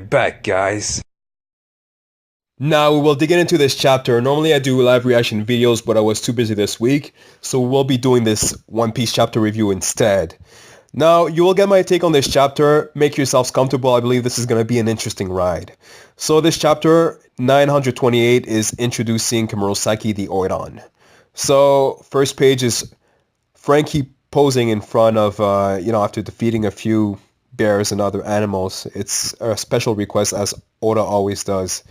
back, guys. Now we will dig into this chapter. Normally I do live reaction videos, but I was too busy this week, so we'll be doing this One Piece chapter review instead. Now, you will get my take on this chapter. Make yourselves comfortable. I believe this is going to be an interesting ride. So this chapter 928 is introducing Komurasaki the Oiran. So first page is Frankie posing in front of, after defeating a few bears and other animals. It's a special request, as Oda always does.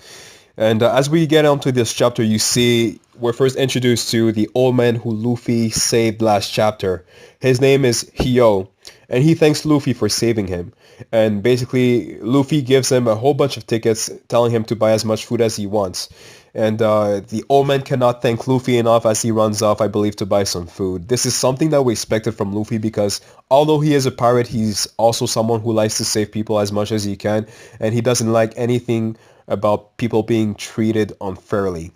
And as we get onto this chapter, you see we're first introduced to the old man who Luffy saved last chapter. His name is Hyo, and he thanks Luffy for saving him. And basically, Luffy gives him a whole bunch of tickets, telling him to buy as much food as he wants. And the old man cannot thank Luffy enough as he runs off, I believe, to buy some food. This is something that we expected from Luffy because although he is a pirate, he's also someone who likes to save people as much as he can. And he doesn't like anything about people being treated unfairly.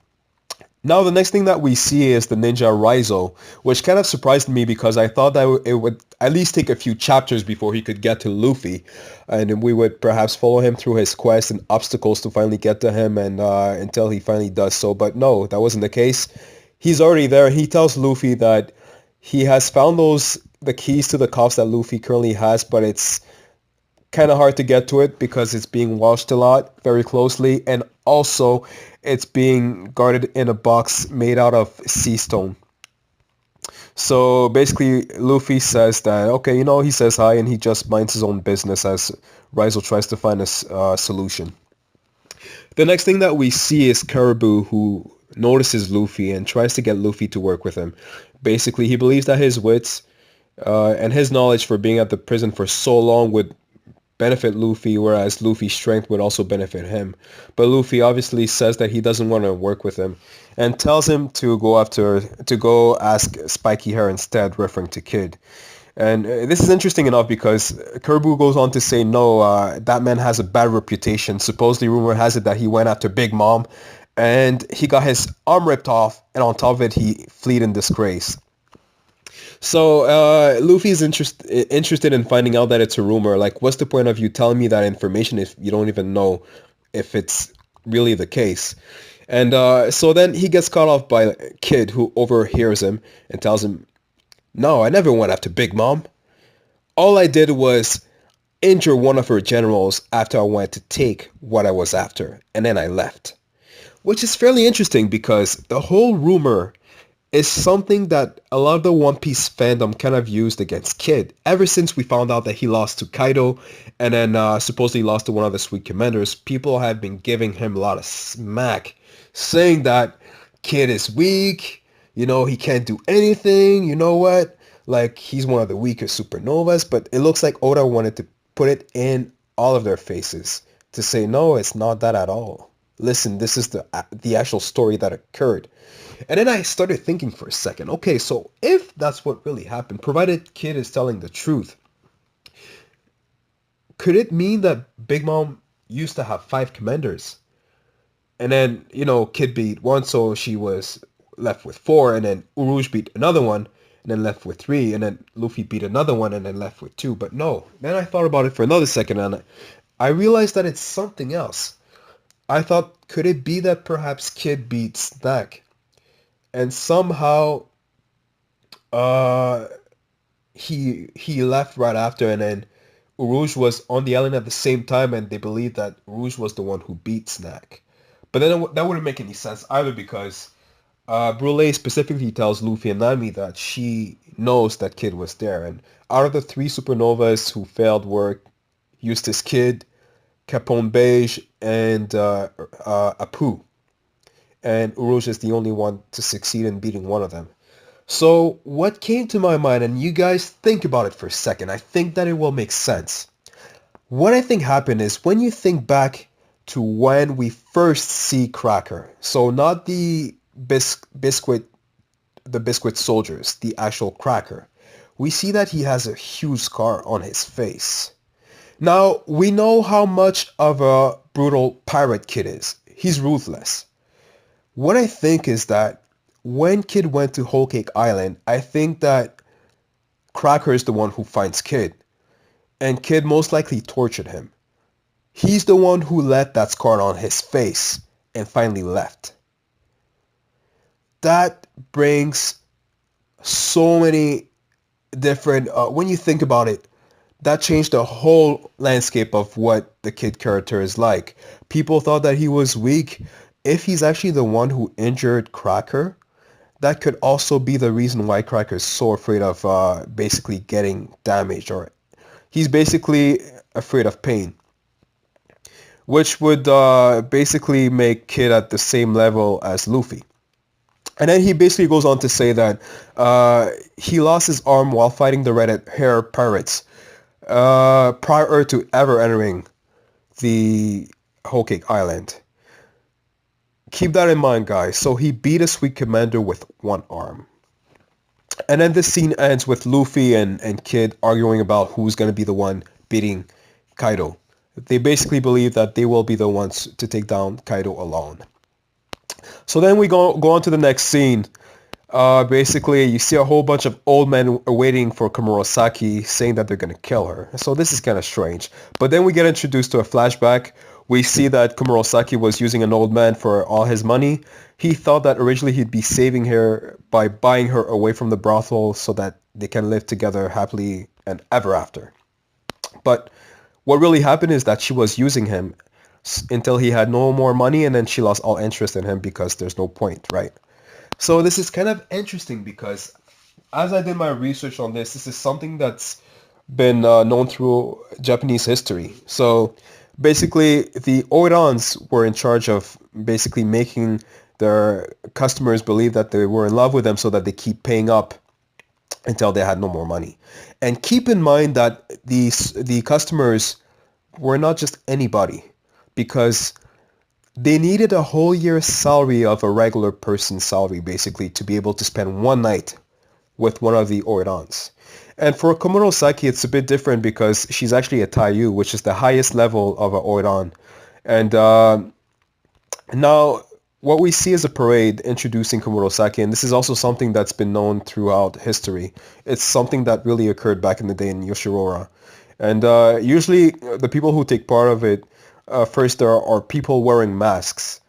Now, the next thing that we see is the ninja Raizo, which kind of surprised me because I thought that it would at least take a few chapters before he could get to Luffy, and we would perhaps follow him through his quest and obstacles to finally get to him, and until he finally does so. But no, that wasn't the case. He's already there. He tells Luffy that he has found the keys to the cuffs that Luffy currently has, but it's kind of hard to get to it because it's being watched a lot, very closely, and also it's being guarded in a box made out of sea stone. So basically, Luffy says that, okay, he says hi and he just minds his own business as Raizo tries to find a solution. The next thing that we see is Caribou, who notices Luffy and tries to get Luffy to work with him. Basically, he believes that his wits and his knowledge for being at the prison for so long would benefit Luffy, whereas Luffy's strength would also benefit him. But Luffy obviously says that he doesn't want to work with him and tells him to go ask Spiky Hair instead, referring to Kid. And this is interesting enough because Caribou goes on to say, no, that man has a bad reputation. Supposedly, rumor has it that he went after Big Mom and he got his arm ripped off, and on top of it, he fled in disgrace. So Luffy's interested in finding out that it's a rumor. Like, what's the point of you telling me that information if you don't even know if it's really the case? And so then he gets caught off by Kid, who overhears him and tells him, no, I never went after Big Mom. All I did was injure one of her generals after I went to take what I was after, and then I left. Which is fairly interesting because the whole rumor is something that a lot of the One Piece fandom kind of used against Kid. Ever since we found out that he lost to Kaido and then supposedly lost to one of the Sweet Commanders, people have been giving him a lot of smack, saying that Kid is weak, he can't do anything, you know what? Like, he's one of the weakest supernovas, but it looks like Oda wanted to put it in all of their faces to say, no, it's not that at all. Listen, this is the actual story that occurred. And then I started thinking for a second, okay, so if that's what really happened, provided Kid is telling the truth, could it mean that Big Mom used to have 5 commanders? And then, Kid beat one, so she was left with 4, and then Uruj beat another one, and then left with 3, and then Luffy beat another one, and then left with 2. But no, then I thought about it for another second, and I realized that it's something else. I thought, could it be that perhaps Kid beat Snack? And somehow he left right after, and then Uruj was on the island at the same time, and they believed that Uruj was the one who beat Snack. But then that wouldn't make any sense either because Brule specifically tells Luffy and Nami that she knows that Kid was there. And out of the 3 supernovas who failed were Eustace Kid, Capone Beige, and Apu. And Uruj is the only one to succeed in beating one of them. So what came to my mind, and you guys think about it for a second, I think that it will make sense. What I think happened is when you think back to when we first see Cracker, so not the biscuit soldiers, the actual Cracker, we see that he has a huge scar on his face. Now, we know how much of a brutal pirate Kid is. He's ruthless. What I think is that when Kid went to Whole Cake Island, I think that Cracker is the one who finds Kid. And Kid most likely tortured him. He's the one who left that scar on his face and finally left. That brings so many different, when you think about it, that changed the whole landscape of what the kid character is like. People thought that he was weak. If he's actually the one who injured Cracker, that could also be the reason why Cracker is so afraid of basically getting damaged, or he's basically afraid of pain, which would basically make Kid at the same level as Luffy. And then he basically goes on to say that he lost his arm while fighting the Red Hair Pirates prior to ever entering the Whole Cake Island. Keep that in mind, guys. So he beat a sweet commander with one arm. And then this scene ends with Luffy and Kid arguing about who's going to be the one beating Kaido. They basically believe that they will be the ones to take down Kaido alone. So then we go on to the next scene. Basically, you see a whole bunch of old men waiting for Komurasaki, saying that they're going to kill her. So this is kind of strange. But then we get introduced to a flashback. We see that Komurasaki was using an old man for all his money. He thought that originally he'd be saving her by buying her away from the brothel so that they can live together happily and ever after. But what really happened is that she was using him until he had no more money, and then she lost all interest in him because there's no point, right? So this is kind of interesting because as I did my research on this is something that's been known through Japanese history. So basically, the Oirons were in charge of basically making their customers believe that they were in love with them so that they keep paying up until they had no more money. And keep in mind that the customers were not just anybody, because they needed a whole year's salary of a regular person's salary, basically, to be able to spend one night with one of the Oirons. And for Komurasaki, it's a bit different because she's actually a Taiyu, which is the highest level of an Oiron. And now, what we see is a parade introducing Komurasaki, and this is also something that's been known throughout history. It's something that really occurred back in the day in Yoshiwara. And usually, the people who take part of it, first there are people wearing masks.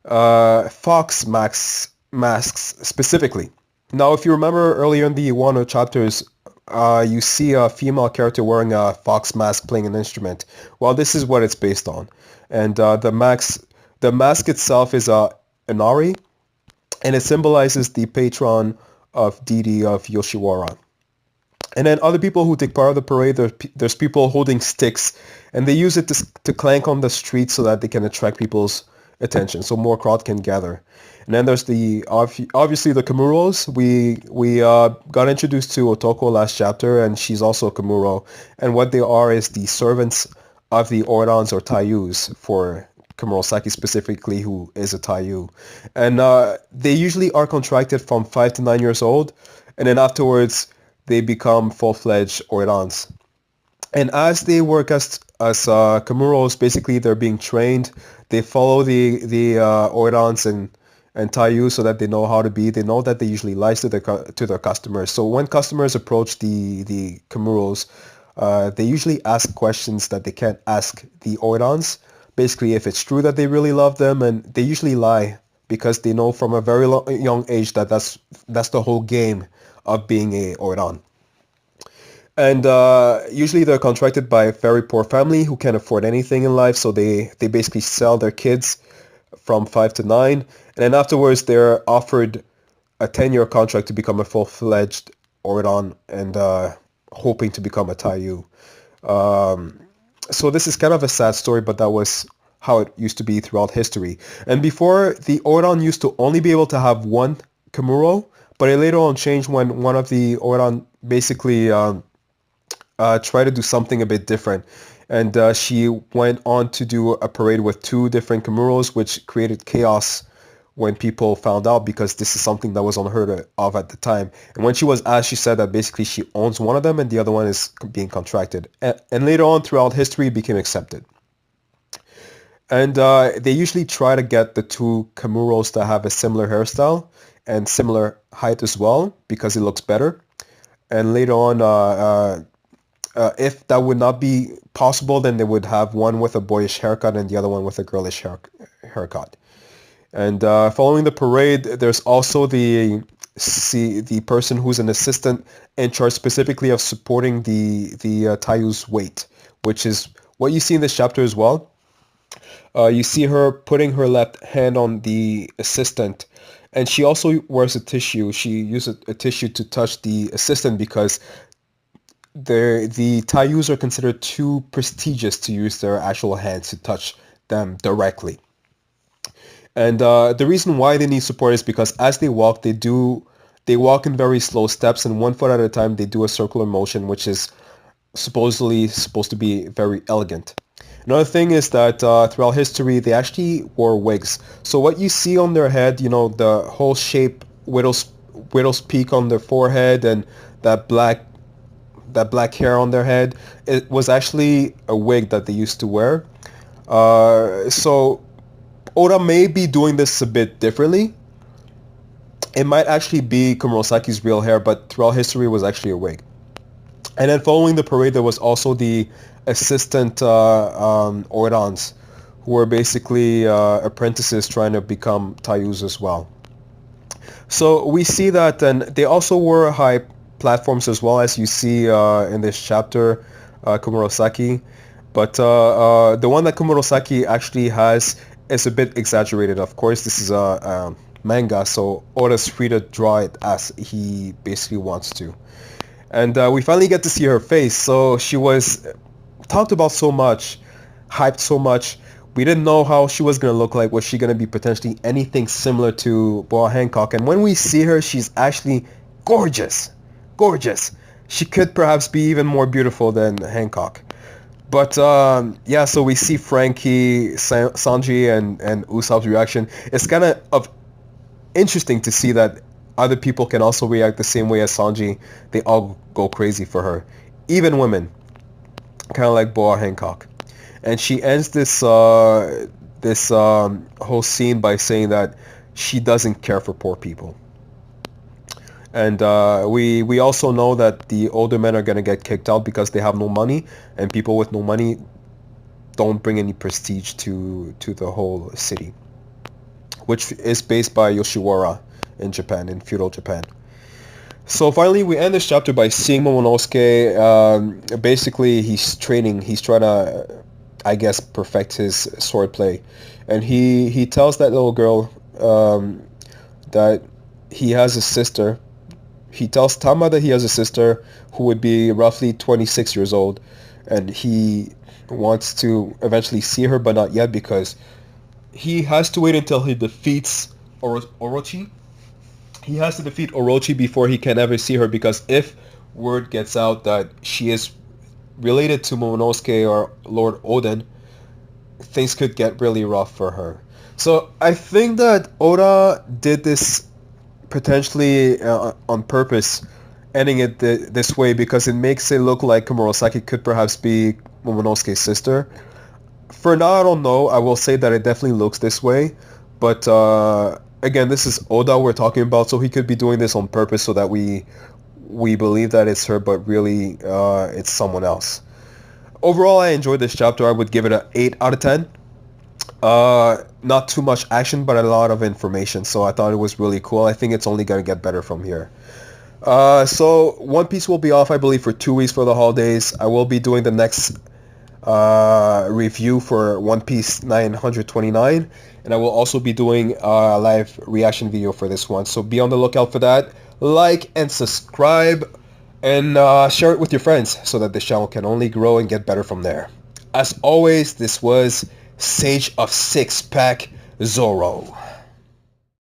Fox masks specifically. Now, if you remember earlier in the Wano chapters, you see a female character wearing a fox mask playing an instrument. Well, this is what it's based on. And the mask itself is a Inari, and it symbolizes the patron of deity of Yoshiwara. And then other people who take part of the parade, there's people holding sticks, and they use it to clank on the street so that they can attract people's attention, so more crowd can gather. And then there's obviously the Kamuros. We got introduced to Otoko last chapter, and she's also a Kamuro. And what they are is the servants of the Oirons or Taiyus, for Komurasaki specifically, who is a Taiyu. And they usually are contracted from 5 to 9 years old, and then afterwards they become full-fledged Oirons. And as they work as Kamuros, basically they're being trained. They follow the Oirons and Taiyu so that they know how to be. They know that they usually lie to their customers. So when customers approach the Kamuros, they usually ask questions that they can't ask the Oirons. Basically, if it's true that they really love them, and they usually lie because they know from a very young age that that's the whole game of being a Oiron. And usually they're contracted by a very poor family who can't afford anything in life, so they basically sell their kids from 5 to 9, and then afterwards they're offered a 10-year contract to become a full-fledged Oiron and hoping to become a Taiyu. So this is kind of a sad story, but that was how it used to be throughout history. And before, the Oiron used to only be able to have one Kamuro, but it later on changed when one of the Oiron basically tried to do something a bit different. And she went on to do a parade with 2 different Kamuros, which created chaos when people found out, because this is something that was unheard of at the time. And when she was asked, she said that basically she owns one of them and the other one is being contracted. And later on throughout history, it became accepted. And they usually try to get the 2 Kamuros to have a similar hairstyle and similar height as well, because it looks better. And later on, If that would not be possible, then they would have one with a boyish haircut and the other one with a girlish haircut. And following the parade, there's also the person who's an assistant in charge specifically of supporting the Tayu's weight, which is what you see in this chapter as well. You see her putting her left hand on the assistant, and she also wears a tissue. She uses a tissue to touch the assistant because the Tayus are considered too prestigious to use their actual hands to touch them directly. And the reason why they need support is because as they walk in very slow steps, and 1 foot at a time they do a circular motion, which is supposedly supposed to be very elegant. Another thing is that throughout history they actually wore wigs. So what you see on their head, the whole shape, widow's peak on their forehead, and that black hair on their head, it was actually a wig that they used to wear. So Oda may be doing this a bit differently. It might actually be Komurasaki's real hair, but throughout history it was actually a wig. And then following the parade, there was also the assistant Oirans, who were basically apprentices trying to become Tayus as well. So we see that, and they also wore high platforms as well, as you see in this chapter, Komurasaki. But the one that Komurasaki actually has is a bit exaggerated. Of course, this is a manga, so Oda's free to draw it as he basically wants to. And we finally get to see her face. So she was talked about so much, hyped so much. We didn't know how she was going to look like. Was she going to be potentially anything similar to Boa Hancock? And when we see her, she's actually gorgeous. Gorgeous. She could perhaps be even more beautiful than Hancock. But yeah, so we see Frankie, Sanji, and Usopp's reaction. It's kind of interesting to see that other people can also react the same way as Sanji. They all go crazy for her. Even women. Kind of like Boa Hancock. And she ends this whole scene by saying that she doesn't care for poor people. And we also know that the older men are going to get kicked out because they have no money, and people with no money don't bring any prestige to the whole city, which is based by Yoshiwara in Japan, in feudal Japan. So finally, we end this chapter by seeing Momonosuke. Basically, he's training. He's trying to, I guess, perfect his swordplay. And he tells that little girl that he has a sister. He tells Tama that he has a sister who would be roughly 26 years old. And he wants to eventually see her, but not yet, because he has to wait until he defeats Orochi. He has to defeat Orochi before he can ever see her, because if word gets out that she is related to Momonosuke or Lord Oden, things could get really rough for her. So I think that Oda did this potentially on purpose, ending it this way, because it makes it look like Komurasaki could perhaps be Momonosuke's sister. For now, I don't know. I will say that it definitely looks this way, but again, this is Oda we're talking about, so he could be doing this on purpose so that we believe that it's her, but really it's someone else. Overall, I enjoyed this chapter. I would give it an 8 out of 10. Not too much action, but a lot of information, so I thought it was really cool. I think it's only going to get better from here. So One Piece will be off, I believe, for 2 weeks for the holidays. I will be doing the next review for One Piece 929, and I will also be doing a live reaction video for this one, so be on the lookout for that. Like and subscribe, and share it with your friends so that this channel can only grow and get better from there. As always, this was Sage of Six Pack Zorro.